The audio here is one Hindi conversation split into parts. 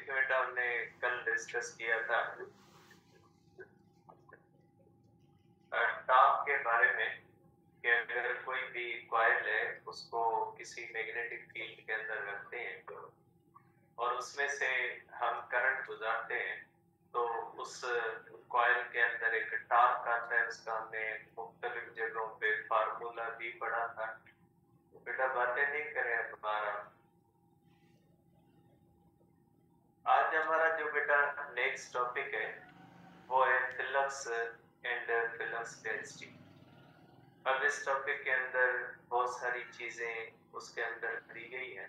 टॉपिक बेटा हमने कल डिस्कस किया था टॉर्क के बारे में कि अगर कोई भी कॉइल है उसको किसी मैग्नेटिक फील्ड के अंदर रखते हैं और उसमें से हम करंट गुजारते हैं तो उस कॉइल के अंदर एक टॉर्क आता है। उसका हमने मुख्तलिफ जगहों पे फार्मूला भी पढ़ा था। तो बेटा बातें नहीं करें हमारा। आज हमारा जो बेटा नेक्स्ट टॉपिक है वो है फ्लक्स एंड फ्लक्स डेंसिटी। अब इस टॉपिक के अंदर बहुत सारी चीजें उसके अंदर दी गई हैं।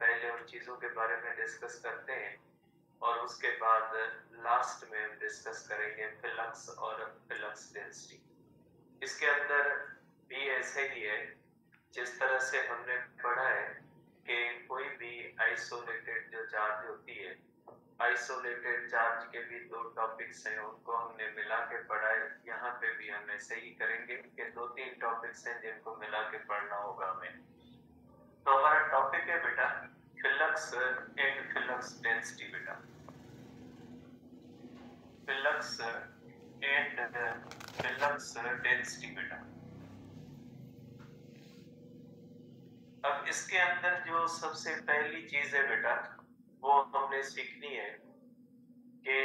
पहले उन चीजों के बारे में डिस्कस करते हैं और उसके बाद लास्ट में हम डिस्कस करेंगे फ्लक्स और फ्लक्स डेंसिटी। इसके अंदर भी ऐसे ही है जिस तरह से हमने पढ़ा है कि कोई भी आइसोलेटेड जो चार्ज होती है, आइसोलेटेड चार्ज के भी दो टॉपिक्स हैं, उनको हमने मिला के पढ़ा है। यहाँ पे भी हम ऐसे ही करेंगे कि 2-3 टॉपिक्स हैं जिनको मिला के पढ़ना होगा हमें। तो हमारा टॉपिक है बेटा फ्लक्स एंड फ्लक्स डेंसिटी। बेटा फ्लक्स एंड फ्लक्स डेंसिटी बेटा। अब इसके अंदर जो सबसे पहली चीज है बेटा वो हमने सीखनी है कि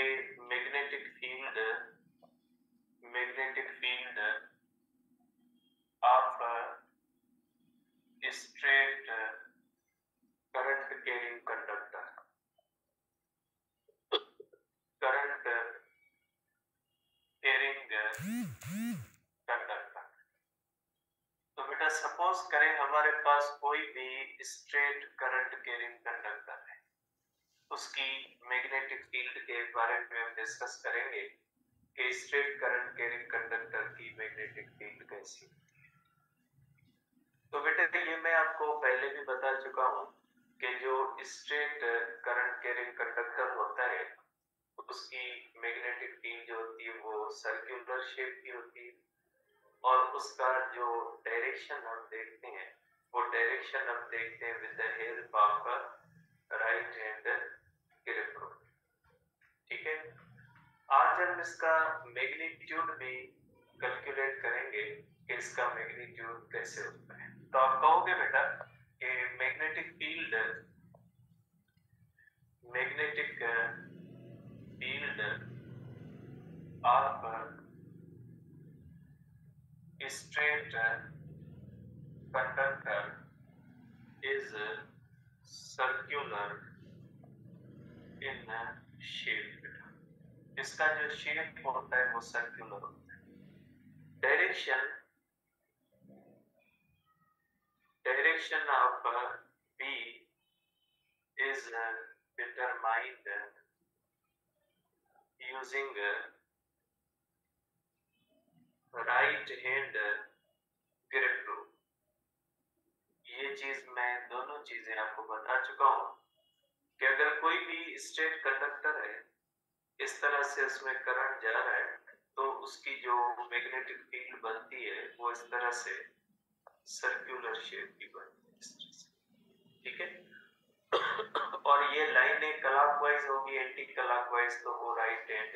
magnetic field of straight current carrying conductor, current carrying conductor. तो बेटा सपोज करें हमारे पास कोई भी स्ट्रेट करंट कैरिंग कंडक्टर है, उसकी मैग्नेटिक फील्ड के बारे में हम डिस्कस करेंगे कि स्ट्रेट करंट कैरिंग कंडक्टर की मैग्नेटिक फील्ड कैसी होती है। तो बेटा ये मैं आपको पहले भी बता चुका हूं कि जो स्ट्रेट करंट कैरिंग कंडक्टर होता है उसकी मैग्नेटिक फील्ड जो होती है वो सर्कुलर शेप की होती है और उसका जो डायरेक्शन हम देखते हैं वो डायरेक्शन हम देखते हैं with the help of right hand grip rule. ठीक है, आज हम इसका मैग्नीट्यूड भी कैलकुलेट करेंगे कि इसका मैग्नीट्यूड कैसे होता है। तो आप कहोगे बेटा कि magnetic field of straight conductor is circular in shape. इसका जो शेप होता है वो सर्कुलर होता है। Direction of B is determined using right hand grip rule। ये चीज मैं दोनों चीजें आपको बता चुका हूं कि अगर कोई भी स्ट्रेट कंडक्टर है इस तरह से उसमें करंट जा रहा है तो उसकी जो मैग्नेटिक फील्ड बनती है वो इस तरह से सर्कुलर शेप की बनती है, इस तरह से। ठीक है, और ये लाइनें क्लॉकवाइज होगी, एंटी क्लॉकवाइज, तो वो राइट हैंड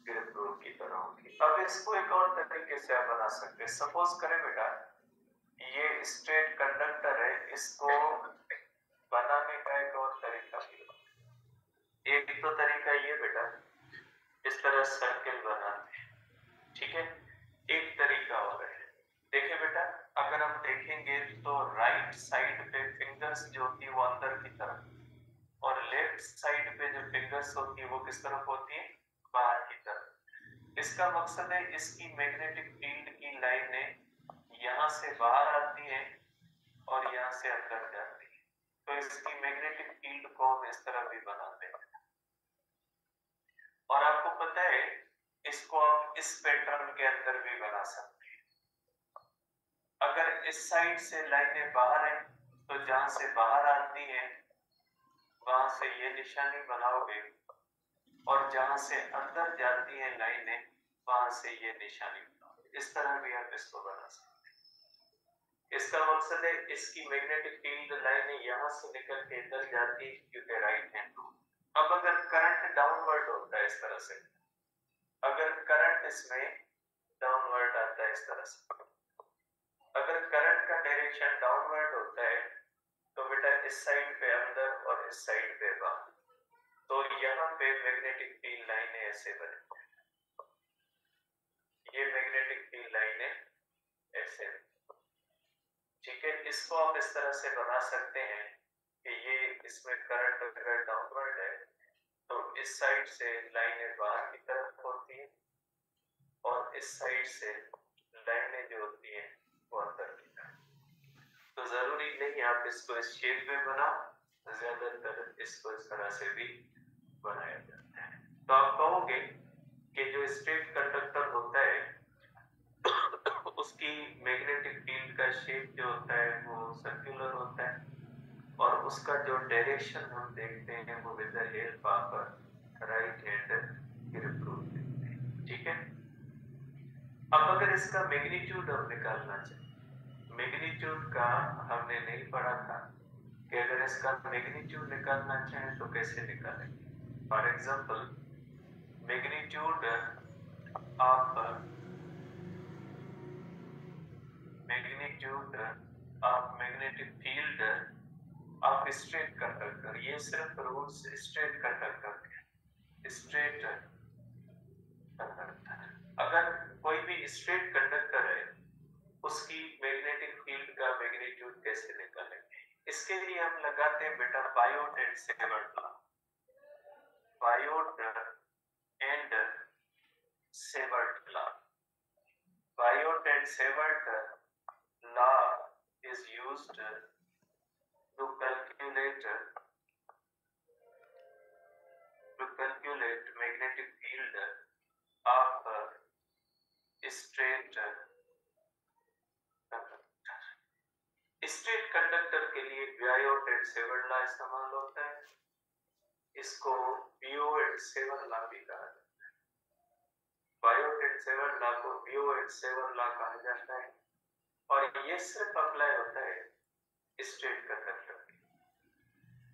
ग्रिप रूल की तरह होगी। अब इसको एक और तरीके से आप बना सकते हैं। सपोज करें बेटा ये स्ट्रेट कंडक्टर है, इसको बनाने का एक और तरीका भी है। एक तो तरीका ये बेटा इस तरह सर्कल बनाते हैं। ठीक है, एक तरीका और है। देखिए बेटा अगर हम देखेंगे तो राइट साइड पे फिंगर्स जो होती है वो अंदर की तरफ और लेफ्ट साइड पे जो फिंगर्स होती है वो किस तरफ होती है, बाहर की तरफ। इसका मकसद है इसकी मैग्नेटिक फील्ड की लाइनें यहाँ से बाहर आती है और यहाँ से अंदर जाती है। तो इसकी मैग्नेटिक फील्ड को हम इस तरह भी बनाते हैं। और आपको पता है इसको आप इस पैटर्न के अंदर भी बना सकते हैं। अगर इस साइड से लाइनें बाहर हैं तो जहां से बाहर आती है वहां से ये निशानी बनाओगे और जहां से अंदर जाती है लाइनें वहां से ये निशानी बनाओगे। इस तरह भी आप इसको बना सकते हैं। इसका मकसद है इसकी मैग्नेटिक फील्ड लाइनें यहां से निकल के इधर जाती है क्योंकि राइट हैंड रूल। अब अगर करंट डाउनवर्ड होता है इस तरह से, अगर करंट इसमें डाउनवर्ड आता है इस तरह से, अगर करंट का डायरेक्शन डाउनवर्ड होता है तो बेटा इस साइड पे अंदर और इस साइड पे बाहर, तो यहाँ पे मैग्नेटिक फील्ड लाइनें ऐसे बने, ये मैग्नेटिक फील्ड लाइनें ऐसे, ठीक है। इसको आप इस तरह से बना सकते हैं कि ये इसमें करंट अगर डाउनवर्ड है तो इस साइड से लाइनें बाहर की तरफ होती है और इस साइड से लाइनें जो होती हैं वो अंदर की तरफ। तो जरूरी नहीं आप इसको इस शेप में बनाओ, ज्यादातर इसको इस तरह से भी बनाया जाता है। तो आप कहोगे कि जो स्ट्रेट कंडक्टर होता है उसकी मैग्नेटिक फील्ड का शेप जो होता है वो सर्कुलर होता है और उसका जो डायरेक्शन हम देखते हैं वो with the help of right hand grip rule देखते हैं, ठीक है। अब अगर इसका मैग्नीट्यूड हम निकालना चाहें, मैग्नीट्यूड का हमने नहीं पढ़ा था कि अगर इसका मैग्नीट्यूड निकालना चाहें तो कैसे निकालेंगे। For example magnitude of magnetic field of straight conductor, ये सिर्फ रूल्स स्ट्रेट कंडक्टर के, स्ट्रेट कंडक्टर। अगर कोई भी स्ट्रेट कंडक्टर है उसकी मैग्नेटिक फील्ड का मैग्नीट्यूड कैसे निकालेंगे, इसके लिए हम लगाते हैं बेटा Biot and Savart law. Biot and Savart law, Biot and Savart law is used to calculate magnetic field of straight conductor। Straight conductor के लिए बायोट एंड सेवर्ट लॉ इस्तेमाल होता है, इसको बियो एंड सेवर्ट लॉ भी कहा जाता है। बायोट एंड सेवर्ट लॉ को बियो एंड सेवर्ट लॉ कहा जाता है और ये सिर्फ अप्लाई होता है स्ट्रेट कंडक्टर के,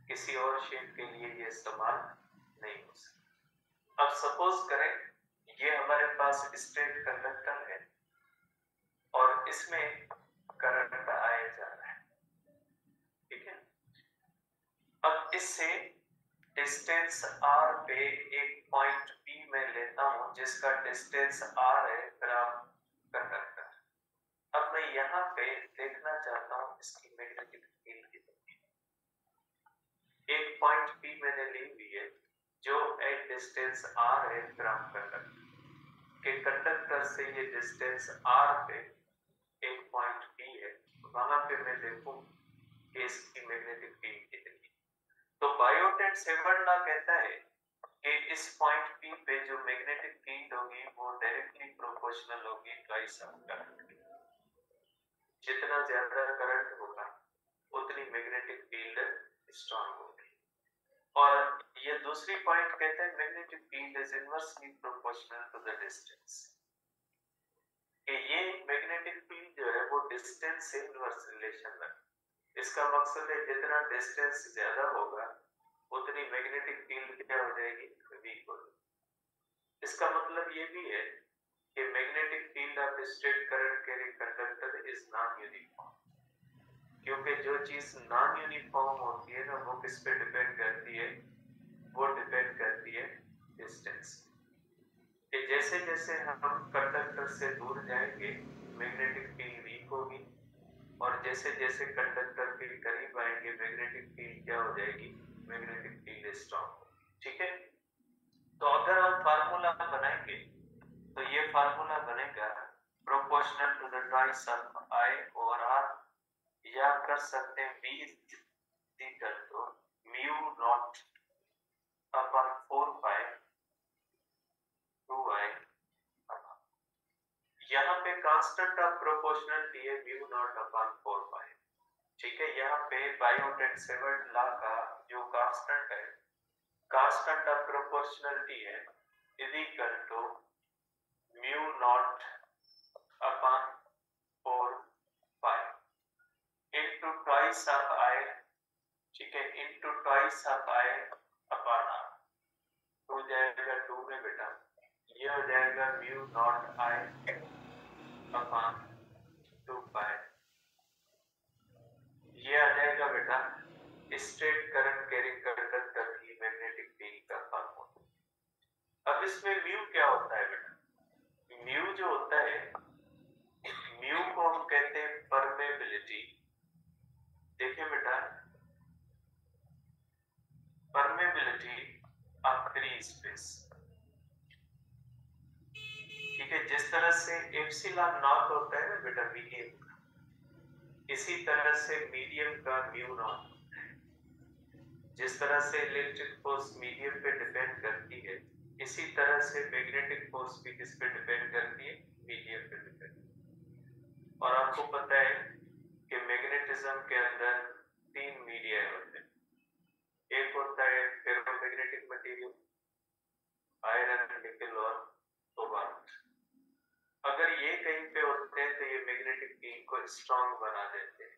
किसी और शेप के लिए ये इस्तेमाल नहीं हो सकता। अब सपोज करें ये हमारे पास स्ट्रेट कंडक्टर है और इसमें करंट आया जा रहा है, ठीक है। अब इससे डिस्टेंस r पे एक पॉइंट P में लेता हूं जिसका डिस्टेंस r है फ्रॉम कंडक्टर। अब मैं यहाँ पे देखना चाहता हूँ इसकी मैग्नेटिक फील्ड कितनी है। एक पॉइंट P मैंने ली हुई है जो एक डिस्टेंस r है फ्रॉम कंडक्टर के, कंडक्टर से ये डिस्टेंस r पे एक पॉइंट P है, वहां पे मैं देखूं कि इसकी मैग्नेटिक फील्ड कितनी है। तो बायोट एंड सेवर्ट लॉ कहता है कि इस पॉइंट P पे जो मैग्नेटिक फील्ड होगी वो डायरेक्टली प्रोपोर्शनल होगी ट्वाइस ऑफ करंट। जितना ज्यादा करंट होगा उतनी मैग्नेटिक फील्ड स्ट्रांग होगी। और ये दूसरी पॉइंट कहते हैं magnetic field is inversely proportional to the distance, कि ये मैग्नेटिक फील्ड जो है वो डिस्टेंस से इनवर्स रिलेशन है। इसका मकसद है जितना डिस्टेंस ज्यादा होगा उतनी मैग्नेटिक फील्ड क्या हो जाएगी, वीक हो जाएगी। इसका मतलब ये भी है कि magnetic field of straight current carrying conductor is non uniform, क्योंकि जो चीज नॉन यूनिफॉर्म होती है ना वो किस पे डिपेंड करती है, वो डिपेंड करती है डिस्टेंस कि जैसे जैसे हम कंडक्टर से दूर जाएंगे मैग्नेटिक फील्ड वीक होगी और जैसे जैसे कंडक्टर के करीब आएंगे मैग्नेटिक फील्ड क्या हो जाएगी, मैग्नेटिक फील्ड स्ट्रांग होगी, ठीक है। तो अगर हम फार्मूला बनाएंगे तो ये फार्मूला बनेगा proportional to the twice of I over R, या कर सकते हैं V equal to mu not upon 4 pi 2I। यहाँ पे कांस्टेंट ऑफ प्रोपोर्शनलिटी है म्यू नॉट अपॉन 4 पाई, ठीक है। यहाँ पे बायोट एंड सेवर्ट लॉ का जो कांस्टेंट है, कांस्टेंट ऑफ प्रोपोर्शनलिटी है is equal to mu not upon 4 pi into twice of I, ठीक है, into twice of I upon R। हो जाएगा 2 में बेटा, ये हो जाएगा mu not I upon 2 pi. ये आ जाएगा बेटा स्ट्रेट करंट कैरिंग कंडक्टर की मैग्नेटिक फील्ड का फार्मूला। अब इसमें म्यू क्या होता है बेटा? म्यू जो होता है, म्यू को हम कहते हैं परमेबिलिटी। देखिए बेटा, परमेबिलिटी ऑफ फ्री स्पेस, ठीक है। जिस तरह से एप्सिलॉन नॉट होता है ना बेटा मीडियम का, इसी तरह से मीडियम का म्यू नॉट होता है। जिस तरह से इलेक्ट्रिक फोर्स मीडियम पे डिपेंड करती है, इसी तरह से मैग्नेटिक फोर्स भी किस पे डिपेंड करती है? मीडियम पे डिपेंड। और आपको पता है कि मैग्नेटिज्म के अंदर 3 मीडिया होते हैं। एक होता है फेरोमैग्नेटिक मटेरियल, आयरन, निकल और कोबाल्ट। अगर ये कहीं पे होते हैं तो ये मैग्नेटिक फील्ड को स्ट्रांग बना देते हैं।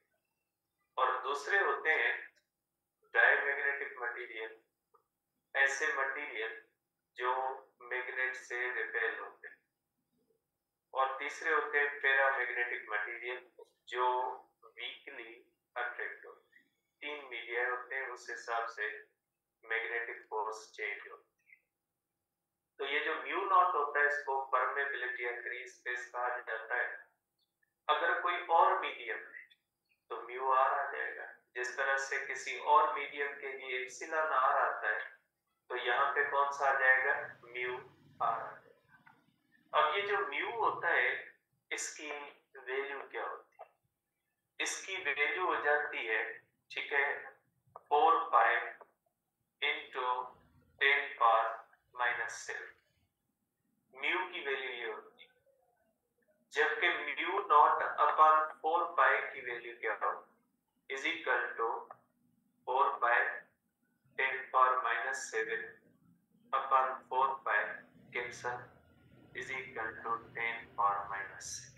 और दूसरे होते हैं डायमैग्नेटिक मटेरियल, ऐसे मटेरियल जो मैग्नेट से रिपेल होते हैं। और तीसरे होते हैं पैरामैग्नेटिक मटेरियल जो वीकली अट्रैक्ट होते हैं। 3 मीडिया होते हैं, उस हिसाब से मैग्नेटिक फोर्स चेंज होती है। तो ये जो म्यू नॉट होता है इसको परमेबिलिटी या फ्री स्पेस कहा जाता है। अगर कोई और मीडियम है तो म्यू आर आ जाएगा। जिस तरह से किसी और मीडियम के लिए एप्सिलॉन आर आता है, तो यहाँ पे कौन सा आ जाएगा? म्यू आर आ जाएगा। अब ये जो म्यू होता है, इसकी वैल्यू क्या होती है? इसकी वैल्यू हो जाती है, ठीक है, 4 पाई इंटू 10 पावर -7। म्यू की वैल्यू ये होती है। जबकि म्यू नॉट अपॉन 4 पाई की वैल्यू क्या हो? Is equal to 4 pi 10 power -7 upon 4 pi cancel is equal to 10 power -7।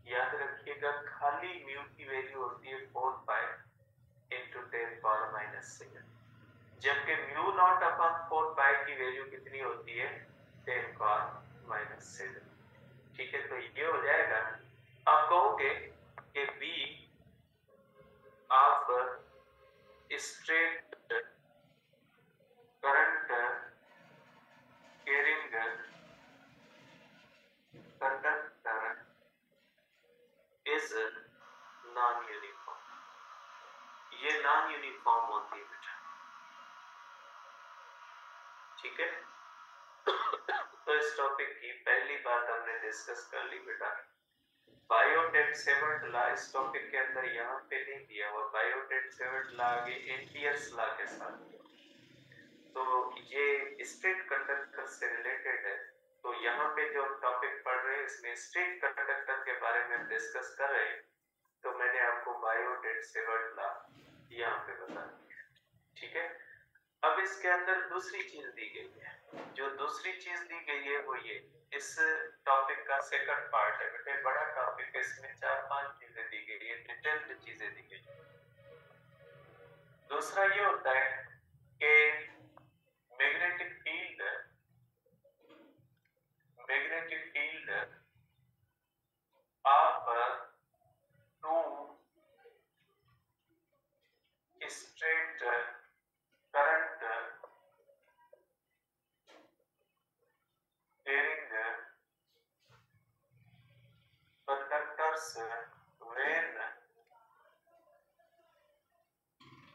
याद रखिएगा, खाली म्यू की वैल्यू होती है 4 पाई इंटू 10 पावर -7, जबकि म्यू नॉट अपॉन 4 पाई की वैल्यू कितनी होती है? 10 पावर -7। ठीक है, तो ये हो जाएगा। आप कहोगे कि B of straight current carrying conductor is non uniform. ये नॉन यूनिफॉर्म होती है बेटा, ठीक है। तो इस टॉपिक की पहली बात हमने डिस्कस कर ली बेटा। बायोटेट-सेवर्ट लॉ इस टॉपिक के अंदर यहाँ पे नहीं दिया हुआ। बायोटेट-सेवर्ट लॉ आगे एम्पियर्स लॉ के साथ दिया। तो ये स्ट्रेट कंडक्टर से रिलेटेड है। तो यहाँ पे जो टॉपिक पढ़ रहे हैं इसमें स्ट्रेट कंडक्टर के बारे में डिस्कस कर रहे हैं। तो मैंने आपको बायोटेट-सेवर्ट लॉ यहाँ पे बता दिया, ठीक है। अब इसके अंदर दूसरी चीज दी गई है। जो दूसरी चीज दी गई है वो ये, इस टॉपिक का सेकंड पार्ट है बेटे, बड़ा टॉपिक है, इसमें 4-5 चीजें दी गई है, डिटेल्ड चीजें दी गई है। दूसरा ये होता है कि magnetic field of 2 straight current carrying conductors when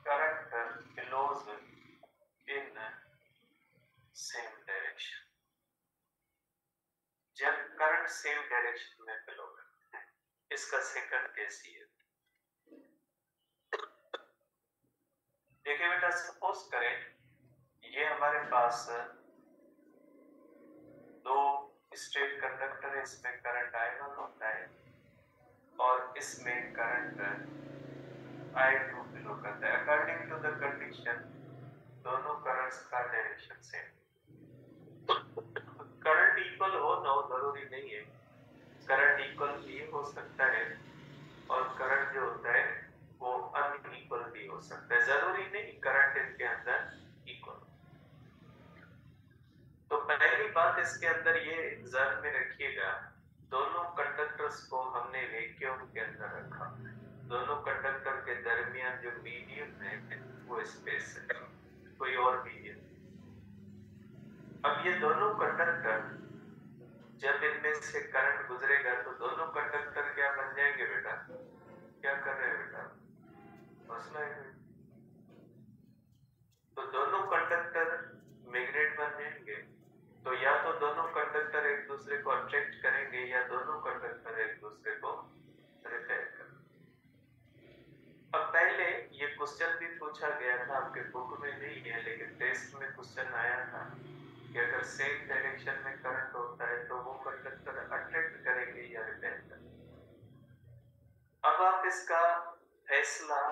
current flows in same direction। जब करंट सेम डायरेक्शन में फ्लो करता है, इसका सेकंड केस ये। देखिए बेटा, सपोज करें ये हमारे पास 2 स्ट्रेट कंडक्टर है, इसमें करंट I1 होता है और इसमें करंट I2 फ्लो करता है। अकॉर्डिंग टू द कंडीशन दोनों करंट्स का डायरेक्शन सेम। करंट इक्वल हो ना हो जरूरी नहीं है। करंट इक्वल भी हो सकता है और करंट जो होता है वो अनइक्वल भी हो सकता है। जरूरी नहीं करंट इनके अंदर इक्वल। इसके अंदर ये ध्यान में रखिएगा, दोनों कंडक्टर्स को हमने वैक्यूम के अंदर रखा, दोनों कंडक्टर के दरमियान जो मीडियम है वो स्पेस है, कोई और मीडियम। अब ये दोनों कंडक्टर जब इनमें से करंट गुजरेगा तो दोनों कंडक्टर क्या बन जाएंगे बेटा? क्या कर रहे हैं बेटा? मसला है। तो दोनों कंडक्टर मैग्नेट बन जाएंगे, तो या तो दोनों कंडक्टर एक दूसरे को अट्रैक्ट करेंगे या दोनों कंडक्टर एक दूसरे को रिपेल करेंगे। अब पहले ये क्वेश्चन भी पूछा गया था, आपके बुक में नहीं है लेकिन टेस्ट में क्वेश्चन आया था कि अगर सेम डायरेक्शन में करंट होता है तो वो कंडक्टर अट्रैक्ट करेंगे या रिपेल करेंगे। अब आप इसका फैसला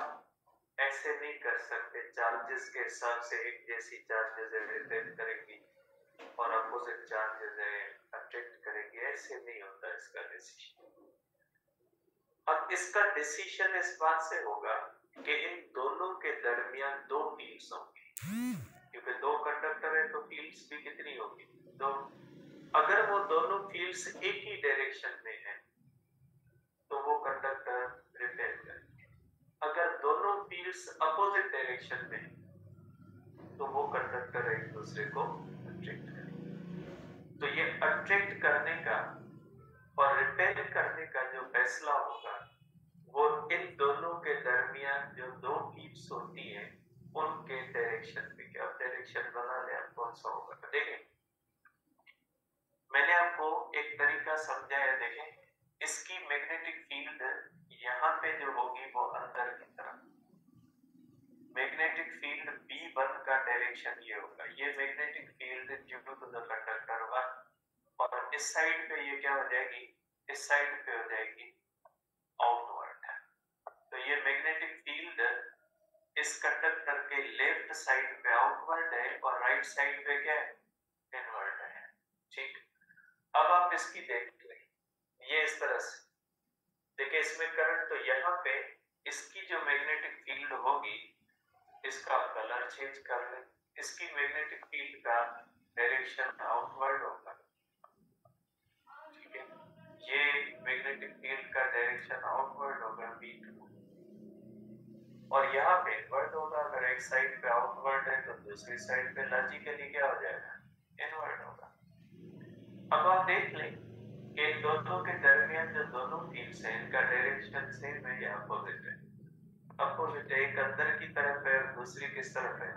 ऐसे नहीं कर सकते, चार्जेस के हिसाब से एक जैसी चार्जेस रिपेल करेंगी और अपोजिट चार्जेस अट्रैक्ट करेंगे, ऐसे नहीं होता इसका डिसीजन। अब इसका डिसीजन इस बात से होगा कि इन दोनों के दरमियान दो फील्ड्स होंगी, क्योंकि दो कंडक्टर है तो फील्ड्स भी कितनी होगी? दो। अगर वो दोनों फील्ड्स एक ही डायरेक्शन में है तो वो कंडक्टर रिपेल करेंगे, अगर दोनों फील्ड्स अपोजिट डायरेक्शन में है तो वो कंडक्टर एक दूसरे को अट्रैक्ट करेंगे। तो ये अट्रैक्ट करने का और रिपेल करने का जो फैसला होगा वो इन दोनों के दरमियान जो दो फील्ड्स होती हैं उनके डायरेक्शन में, क्या डायरेक्शन बना ले आप कौन सा होगा? तो देखें, मैंने आपको एक तरीका समझाया। देखें, इसकी मैग्नेटिक फील्ड यहाँ पे जो होगी वो अंदर की तरफ, मैग्नेटिक फील्ड B1 का डायरेक्शन ये होगा, ये magnetic field due to the conductor 1, और इस साइड पे ये क्या हो जाएगी? इस साइड पे हो जाएगी आउटवर्ड। तो ये मैग्नेटिक फील्ड इस कंडक्टर के लेफ्ट साइड पे आउटवर्ड है और राइट साइड पे क्या है? इनवर्ड है। ठीक, अब आप इसकी देख लें, ये इस तरह से देखिए, इसमें करंट, तो यहाँ पे इसकी जो मैग्नेटिक फील्ड होगी इसका कलर चेंज कर लें, इसकी मैग्नेटिक फील्ड का डायरेक्शन आउटवर्ड होगा। ठीक है, ये मैग्नेटिक फील्ड का डायरेक्शन आउटवर्ड होगा B2, और यहाँ पे इनवर्ड होगा। अगर एक साइड पे आउटवर्ड है तो दूसरी साइड पे लॉजिकली क्या हो जाएगा? इनवर्ड होगा। अब आप देख लें कि इन दोनों के दरमियान जो दोनों फील्ड्स हैं इनका डायरेक्शन सेम है या अपोजिट है? अपोजिट है, एक अंदर की तरफ है और दूसरी किस तरफ है?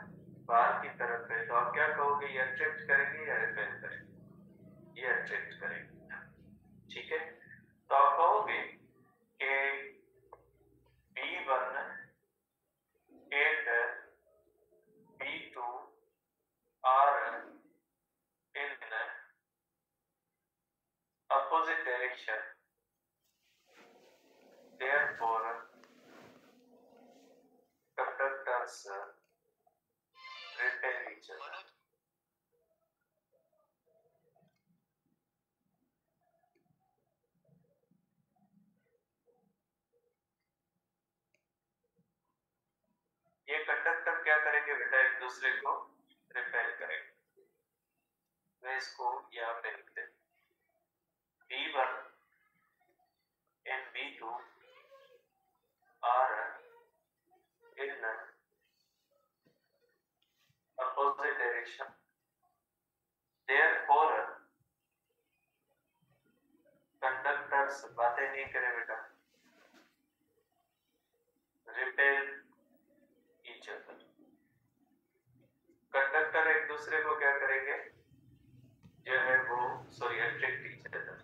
बाहर की तरफ है। तो आप क्या कहोगे, ये अट्रैक्ट करेंगे या रिपेल करेंगे? ये अट्रैक्ट करेंगे। ठीक है, तो आप कहोगे कि B1 and B2 are in opposite direction, therefore conductors repel each other. ये कंडक्टर क्या करेंगे बेटा? एक दूसरे को रिपेल करेंगे। मैं इसको यहाँ पे लिख देता हूँ, B1 and B2 are in opposite direction, therefore conductors बातें नहीं करें बेटा, रिपेल ईच अदर। कंडक्टर एक दूसरे को क्या करेंगे? जो है वो अट्रैक्ट ईच अदर,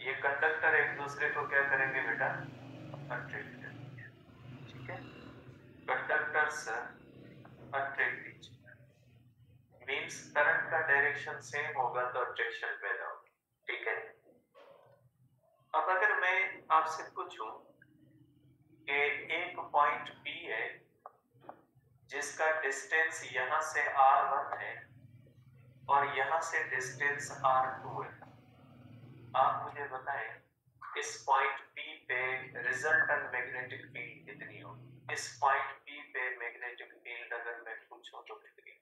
ये कंडक्टर एक दूसरे को क्या करेंगे बेटा? अट्रैक्ट करेंगे। ठीक है, conductors attract each other means current का डायरेक्शन सेम होगा तो अट्रैक्शन पैदा होगी। ठीक है, अब अगर मैं आपसे पूछूं कि एक पॉइंट P है जिसका डिस्टेंस यहां से R1 है और यहां से डिस्टेंस R2 है, आप मुझे बताएं इस पॉइंट P पे रिजल्टेंट मैग्नेटिक फील्ड कितनी होगी? इस पॉइंट P पे मैग्नेटिक फील्ड अगर मैं पूछूं तो कितनी?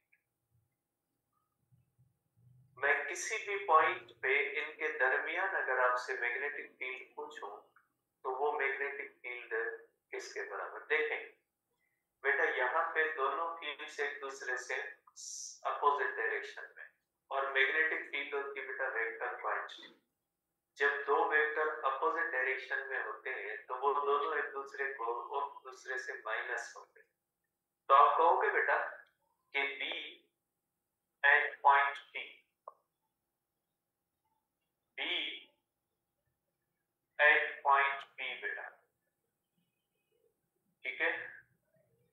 मैं किसी भी पॉइंट पे इनके दरमियान अगर आपसे मैग्नेटिक फील्ड पूछूं तो वो मैग्नेटिक फील्ड किसके बराबर? देखें बेटा, यहाँ पे दोनों फील्ड्स एक दूसरे से अपोजिट डायरेक्शन में, और मैग्नेटिक फील्ड होती है बेटा वेक्टर क्वांटिटी। जब दो वेक्टर अपोजिट डायरेक्शन में होते हैं तो वो दोनों एक दूसरे से माइनस होते हैं। तो आप कहोगे बेटा कि B at point P, B at point P बेटा, ठीक है?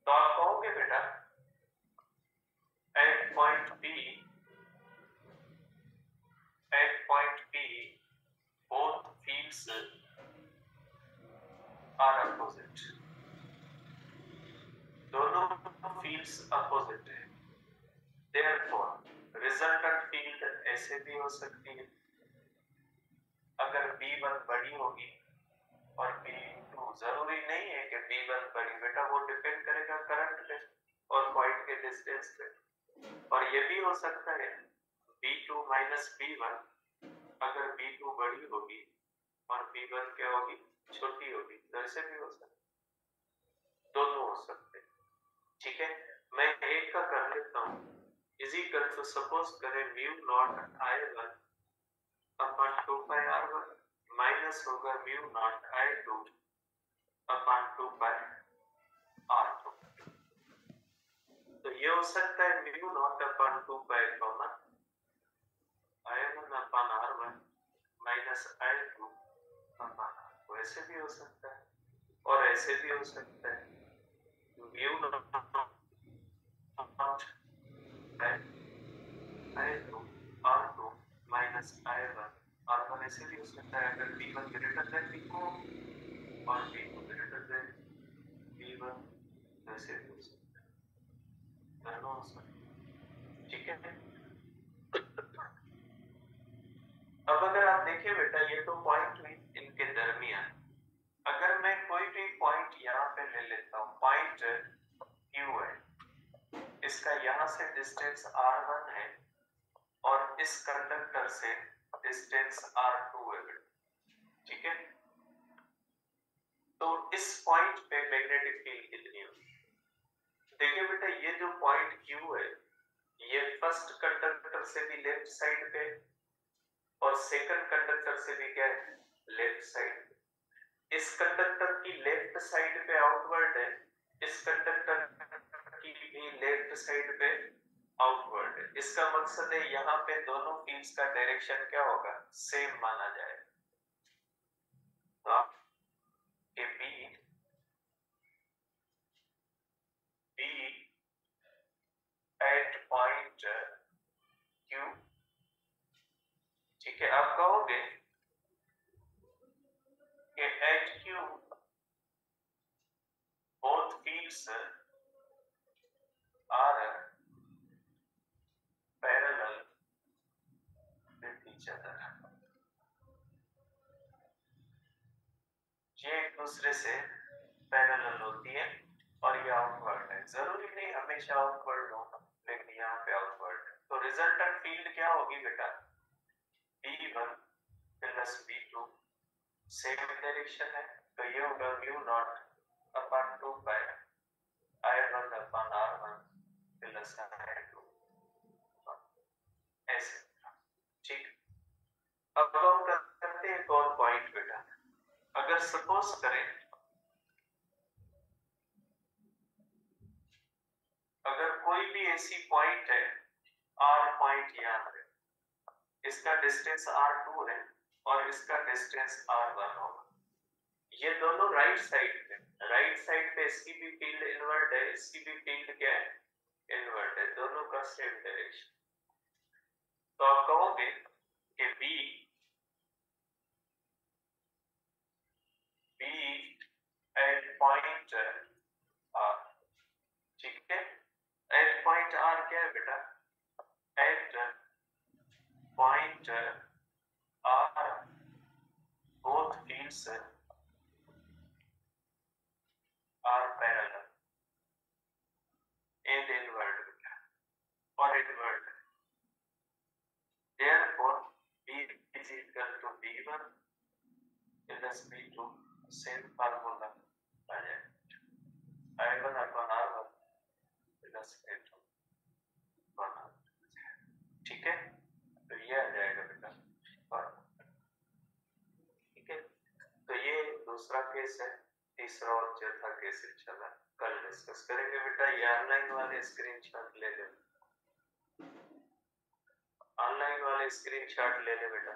तो आप कहोगे बेटा at point P both fields are opposite, दोनों fields opposite है। Therefore resultant field ऐसे भी हो सकती है, अगर B1 बड़ी होगी और B2, जरूरी नहीं है कि B1 बड़ी बेटा, वो डिपेंड करेगा करंट पे और पॉइंट के डिस्टेंस पे। और ये भी हो सकता है B2 माइनस B1, अगर B2 बड़ी होगी और B1 क्या होगी? छोटी होगी। तो ऐसे भी हो सकता है, दोनों हो सकते हैं, ठीक है? मैं एक का कर लेता हूँ। इज इक्वल टू, सपोज करें म्यू नॉट I1 अपॉन 2 पाई R1 माइनस होगा म्यू नॉट I2 अपॉन 2 पाई R2। तो ये हो सकता है mu not upon 2 pi common I1 upon R1 minus I2 upon R2। ऐसे भी हो सकता है और ऐसे भी हो सकता है mu not I2 R2 minus I1 R1। ऐसे भी हो सकता है अगर B1 ग्रेटर देन B2 और B2 ग्रेटर देन B1, ऐसे भी हो सकता है, दोनों हो सकता है, ठीक है? अब अगर आप देखें बेटा, ये तो पॉइंट हुई इनके दरमियान। अगर मैं कोई भी पॉइंट यहाँ पे ले लेता हूँ, पॉइंट Q है, इसका यहाँ से डिस्टेंस R1 है और इस कंडक्टर से डिस्टेंस R2 है बेटा, ठीक है? तो इस पॉइंट पे मैग्नेटिक फील्ड कितनी होगी? देखिए बेटा, ये जो पॉइंट Q है, ये फर्स्ट कंडक्टर से भी लेफ्ट साइड पे और सेकंड कंडक्टर से भी क्या है? Left side. इस कंडक्टर की लेफ्ट साइड पे आउटवर्ड है, इस कंडक्टर की भी लेफ्ट साइड पे आउटवर्ड है। इसका मकसद है यहाँ पे दोनों फील्ड्स का डायरेक्शन क्या होगा? सेम माना जाए। तो आप के B एट पॉइंट Q, ठीक है? आप कहोगे कि eight Q both fields are parallel with each other, ये एक दूसरे से पैरेलल होती है और ये आउटवर्ड है। जरूरी नहीं हमेशा आउटवर्ड हो, लेकिन यहाँ पे आउटवर्ड है। तो रिजल्टेंट फील्ड क्या होगी बेटा? B1 plus B2, same direction है, तो ये होगा mu not upon 2 pi I1 upon R1 plus I2, ऐसे, ठीक? अब हम करते हैं एक और पॉइंट बेटा। अगर सपोज करें, अगर कोई भी ऐसी पॉइंट है, R पॉइंट यहाँ है, इसका डिस्टेंस R2 है और इसका डिस्टेंस R1 होगा। ये दोनों राइट साइड पे इसकी भी फील्ड इनवर्ट है, इसकी भी फील्ड क्या है? इनवर्ट है, दोनों का सेम डायरेक्शन। तो आप कहोगे कि B एट पॉइंट R, ठीक है? एट पॉइंट R क्या है बेटा? At point R both fields are parallel and inward, or inward. Therefore V1 plus V2 same formula आ जाएगा, I1 upon R1 plus A2 upon R2। ठीक है, तो ये आ जाएगा बेटा फार्मूला। ठीक है, तो ये दूसरा केस है। तीसरा और चौथा केस चला कल डिस्कस करेंगे बेटा। ये ऑनलाइन वाले स्क्रीनशॉट ले ले, ऑनलाइन वाले स्क्रीनशॉट ले ले बेटा।